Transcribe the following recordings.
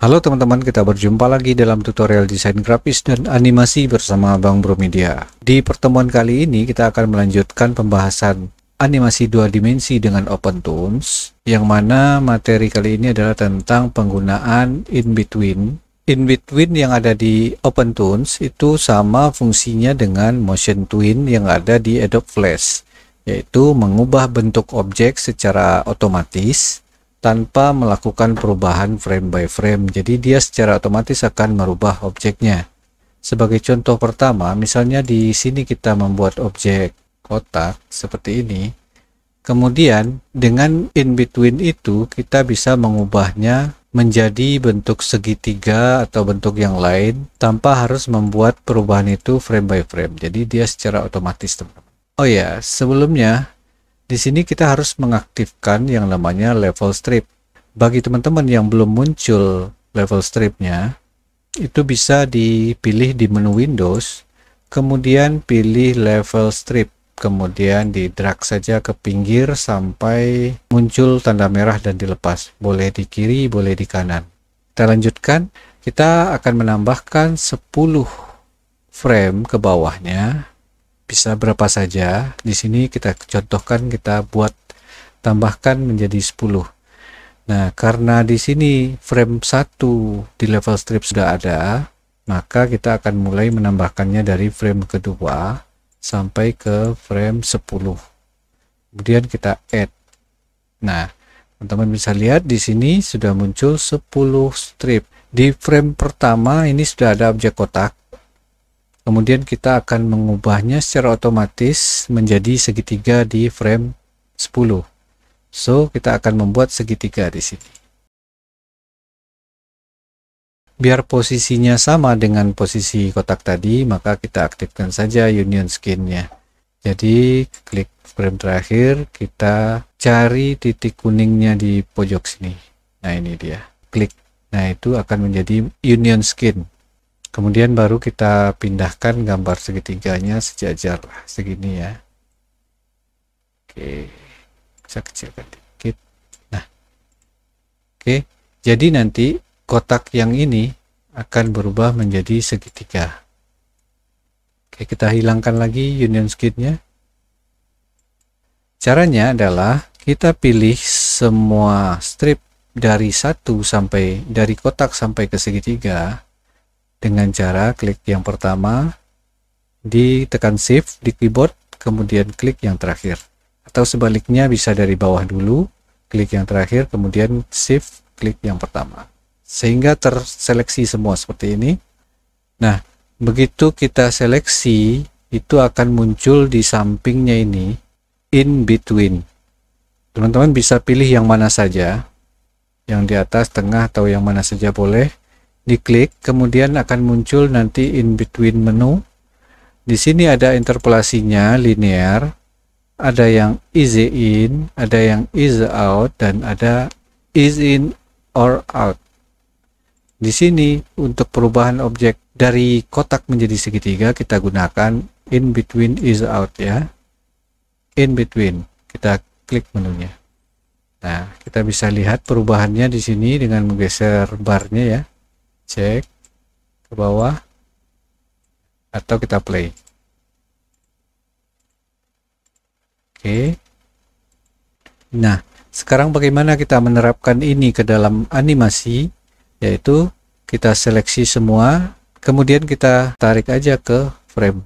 Halo teman-teman, kita berjumpa lagi dalam tutorial desain grafis dan animasi bersama Bang Bro Media. Di pertemuan kali ini kita akan melanjutkan pembahasan animasi dua dimensi dengan OpenToonz, yang mana materi kali ini adalah tentang penggunaan in-between. In-between yang ada di OpenToonz itu sama fungsinya dengan Motion Tween yang ada di Adobe Flash, yaitu mengubah bentuk objek secara otomatis tanpa melakukan perubahan frame by frame. Jadi dia secara otomatis akan merubah objeknya. Sebagai contoh pertama, misalnya di sini kita membuat objek kotak seperti ini. Kemudian dengan in between itu kita bisa mengubahnya menjadi bentuk segitiga atau bentuk yang lain tanpa harus membuat perubahan itu frame by frame. Jadi dia secara otomatis, teman-teman. Oh ya, sebelumnya di sini kita harus mengaktifkan yang namanya level strip. Bagi teman-teman yang belum muncul level stripnya, itu bisa dipilih di menu Windows, kemudian pilih level strip, kemudian di drag saja ke pinggir sampai muncul tanda merah dan dilepas. Boleh di kiri, boleh di kanan. Kita lanjutkan, kita akan menambahkan 10 frame ke bawahnya. Bisa berapa saja. Di sini kita contohkan, kita buat tambahkan menjadi 10. Nah, karena di sini frame 1 di level strip sudah ada, maka kita akan mulai menambahkannya dari frame kedua sampai ke frame 10. Kemudian kita add. Nah, teman-teman bisa lihat di sini sudah muncul 10 strip. Di frame pertama ini sudah ada objek kotak. Kemudian kita akan mengubahnya secara otomatis menjadi segitiga di frame 10. So, kita akan membuat segitiga di sini. Biar posisinya sama dengan posisi kotak tadi, maka kita aktifkan saja union skin-nya. Jadi, klik frame terakhir, kita cari titik kuningnya di pojok sini. Nah, ini dia. Klik. Nah, itu akan menjadi union skin. Kemudian baru kita pindahkan gambar segitiganya sejajar segini ya. Oke, bisa kecilkan dikit. Nah, oke. Jadi nanti kotak yang ini akan berubah menjadi segitiga. Oke, kita hilangkan lagi union skin-nya. Caranya adalah kita pilih semua strip dari dari kotak sampai ke segitiga. Dengan cara klik yang pertama, ditekan shift di keyboard, kemudian klik yang terakhir. Atau sebaliknya bisa dari bawah dulu, klik yang terakhir, kemudian shift, klik yang pertama. Sehingga terseleksi semua seperti ini. Nah, begitu kita seleksi, itu akan muncul di sampingnya ini, in between. Teman-teman bisa pilih yang mana saja, yang di atas, tengah, atau yang mana saja boleh. Diklik, kemudian akan muncul nanti in between menu. Di sini ada interpolasinya linear, ada yang easy in, ada yang easy out, dan ada easy in or out. Di sini untuk perubahan objek dari kotak menjadi segitiga kita gunakan in between easy out ya. In between, kita klik menunya. Nah, kita bisa lihat perubahannya di sini dengan menggeser barnya ya. Cek ke bawah atau kita play. Oke. Nah, sekarang bagaimana kita menerapkan ini ke dalam animasi, yaitu kita seleksi semua, kemudian kita tarik aja ke frame.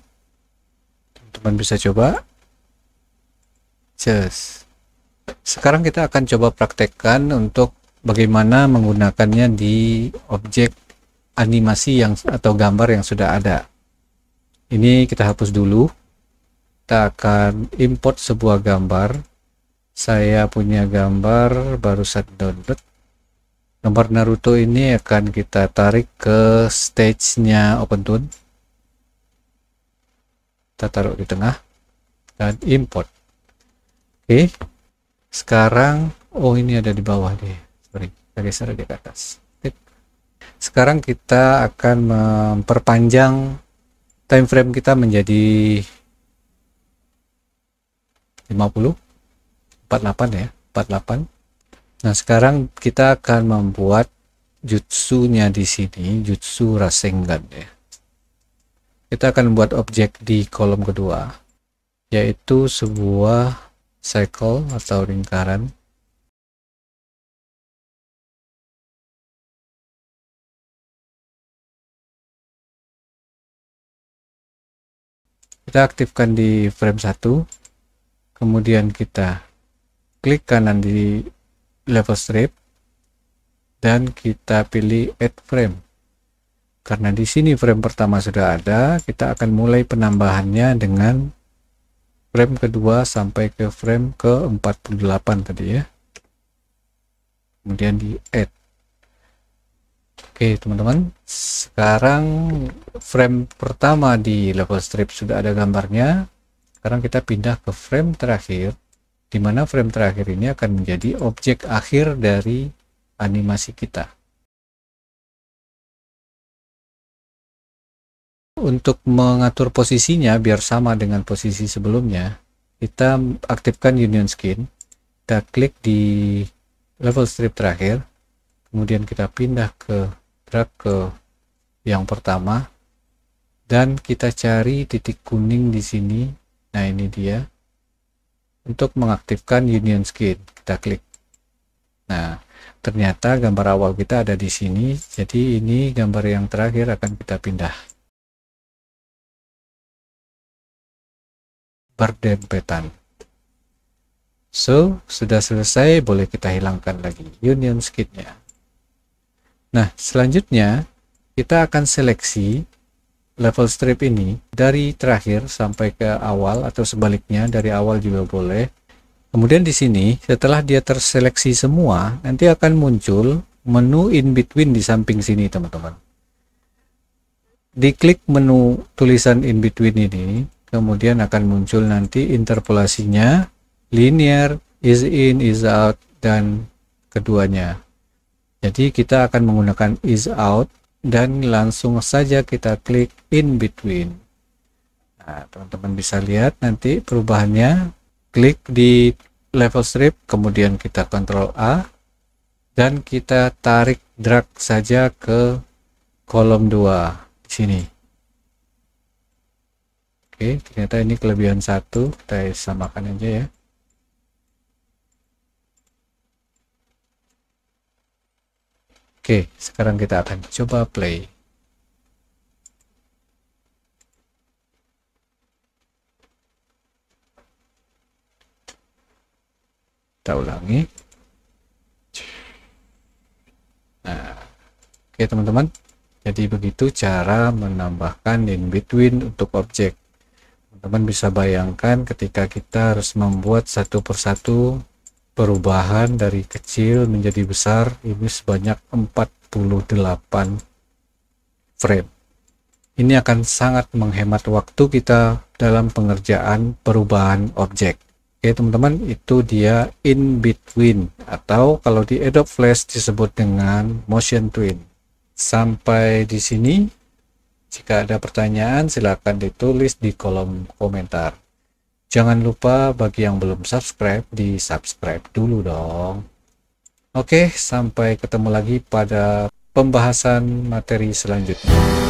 Teman-teman bisa coba. Sekarang kita akan coba praktekkan untuk bagaimana menggunakannya di objek animasi atau gambar yang sudah ada. Ini kita hapus dulu. Kita akan import sebuah gambar. Saya punya gambar barusan download. Gambar Naruto ini akan kita tarik ke stage-nya OpenToonz. Kita taruh di tengah dan import. Oke. Sekarang, ini ada di bawah deh. Sorry, kita geser dia ke atas. Sekarang kita akan memperpanjang time frame kita menjadi 50, 48 ya, 48. Nah, sekarang kita akan membuat jutsunya di sini, jutsu Rasengan ya. Kita akan buat objek di kolom kedua, yaitu sebuah cycle atau lingkaran. Kita aktifkan di frame 1, kemudian kita klik kanan di level strip dan kita pilih add frame. Karena di sini frame pertama sudah ada, kita akan mulai penambahannya dengan frame kedua sampai ke frame ke 48 tadi ya. Kemudian di add. Oke teman-teman, sekarang frame pertama di level strip sudah ada gambarnya. Sekarang kita pindah ke frame terakhir, di mana frame terakhir ini akan menjadi objek akhir dari animasi kita. Untuk mengatur posisinya biar sama dengan posisi sebelumnya, kita aktifkan Union Skin, kita klik di level strip terakhir, kemudian kita pindah ke drag ke yang pertama, dan kita cari titik kuning di sini. Nah ini dia. Untuk mengaktifkan Union Skin, kita klik. Nah ternyata gambar awal kita ada di sini, jadi ini gambar yang terakhir akan kita pindah. Berdempetan. So, sudah selesai, boleh kita hilangkan lagi Union Skin-nya. Nah, selanjutnya kita akan seleksi level strip ini dari terakhir sampai ke awal atau sebaliknya dari awal juga boleh. Kemudian di sini setelah dia terseleksi semua, nanti akan muncul menu in between di samping sini teman-teman. Diklik menu tulisan in between ini, kemudian akan muncul nanti interpolasinya, linear, is in, is out, dan keduanya. Jadi kita akan menggunakan is out dan langsung saja kita klik in between. Nah, teman-teman bisa lihat nanti perubahannya. Klik di level strip, kemudian kita Ctrl A dan kita tarik drag saja ke kolom 2 di sini. Oke, ternyata ini kelebihan 1, kita samakan aja ya. Oke, sekarang kita akan coba play. Kita ulangi. Nah, oke teman-teman. Jadi begitu cara menambahkan in between untuk objek. Teman-teman bisa bayangkan ketika kita harus membuat satu persatu perubahan dari kecil menjadi besar, ini sebanyak 48 frame. Ini akan sangat menghemat waktu kita dalam pengerjaan perubahan objek. Oke teman-teman, itu dia in between, atau kalau di Adobe Flash disebut dengan motion twin. Sampai di sini. Jika ada pertanyaan, silakan ditulis di kolom komentar. Jangan lupa bagi yang belum subscribe, di subscribe dulu dong. Oke, sampai ketemu lagi pada pembahasan materi selanjutnya.